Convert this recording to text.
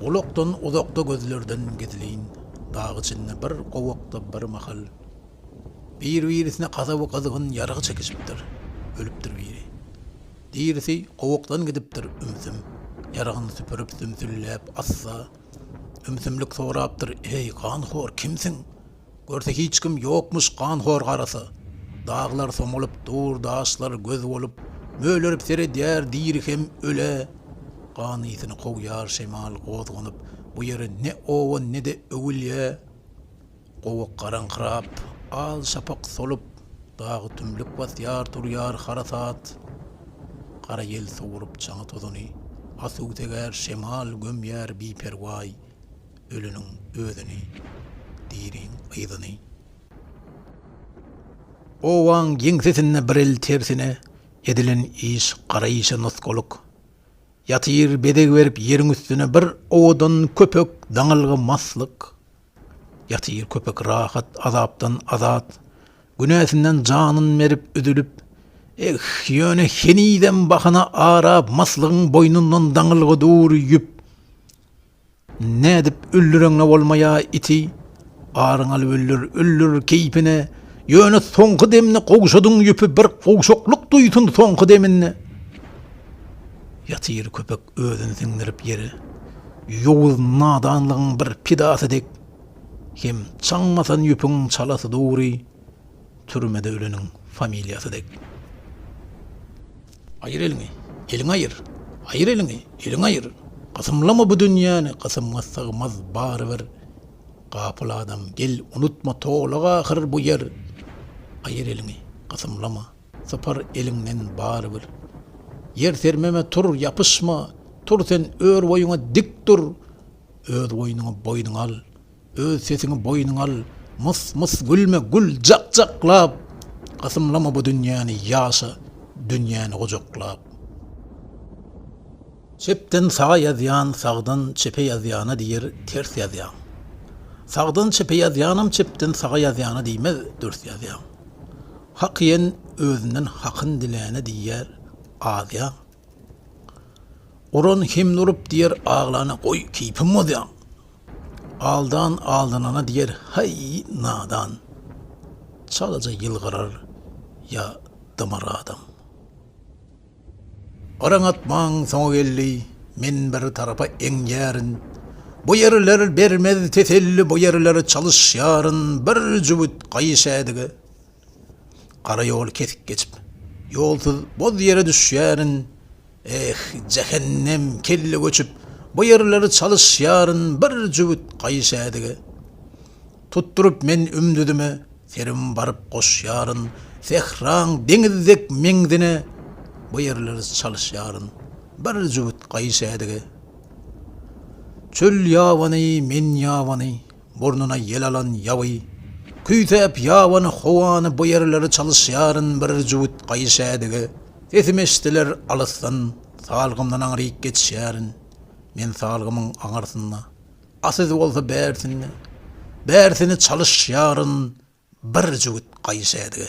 Olokdan uzakta gözlerden gizleyin. Dağ içinde bir kovakta bir mahal. Birisine kasabı kazıgın yarığı çekişiptir. Ölüptir biri. Diğerisi kovaktan gidiptir ümsüm. Yarağını süpürüp sümsüllep assa. Ümsümlük soraptır. Ey kanhor kimsin? Görse hiç kim yokmuş kanhor karası. Dağlar somulup dur daşlar göz olup. Mölörüp sere diğer hem öle. Kan iyisini kovyar şemal kozgunup. Bu yeri ne ovan ne de övülye. Kovak karankırap. Al şapak solup. Dağı tümlük bas yar tur yar harasat. Kara yel soğurup çağı tozunu. Asu teger şemal gömyer bi pervay. Ölünün ödünü. Dirin aydını. Ovan yengsesine birel tersine. Edilen iş karayışa noskoluk. Yatır bedeg verip yerin üstüne bir ovadan köpek dağılgı maslık. Yatır köpek rahat azaptan azat. Günesinden canın verip ödülüp. Yöne heniden bakana arap maslığın boynundan dağılgı dur yüp. Ne edip öllürüne olmaya iti. Arınalı öllür keyfine. Yöne sonqı demine kovşadın yüpü bir kovşokluk duytun sonqı deminne. Yatır köpek özünü sindirip yeri. Yoğuz nadanlığın bir pidası dek. Hem çanmasan yüpün çalası doğru. Türmede ölünün familyası dek. Ayır elini, elin ayır. Ayır elini, elin ayır. Kısımlama bu dünyanı, kısımga sığmaz bari ver. Kapılı adam gel unutma toğlağa ahır bu yer. Ayır elini, kısımlama. Sıpar elinden bari ver. Yer sermeme tur yapışma. Tur sen ör boyuna dik dur. Öz boynuna boynun al. Öz sesini boynun al. Mıs mıs gülme gül cak caklap. Kısımlama bu dünyanı yaşa. Dünyanı kocaklap. Çepten sağa yazyan, sağdan çepe yazyana diyer ters yazyan. Sağdan çepe yazyanam çepten sağa yazyana diymez dürs yazyan. Hak yen özünden hakın dilene diyer ağzyan. Oran hem nurup diyer ağlana koy keypim ozyan. Aldan aldınana diyer hay nadan. Çalaca yılgırar ya dımar adam. Oran atman soğuk elli, men bir tarafa engerin. Bu yerler bermez teselli, bu yerler çalış yarın, bir cübüt kayış edige. Kara yol kesik geçip, yolsuz boz yere düş yarın. Cehennem kelli göçüp, bu yerleri çalış yarın, bir cübüt kayış edige. Tutturup men ümdüdüme, serim barıp koş yarın, sehran denizdek mengdine. Bu yerleri çalış yarın, bir cübüt kayış edige. Çöl yavanı, men yavanı, burnuna yel alan yavı. Küytep yavanı, hovanı, bu yerleri çalış yarın, bir cübüt kayış edige. Sesim eştiler alıstan, salgımdan ağrıyıp geçiş yarın. Men salgımın ağırsınna, asız olsa bersini çalış yarın, bir cübüt kayış edige.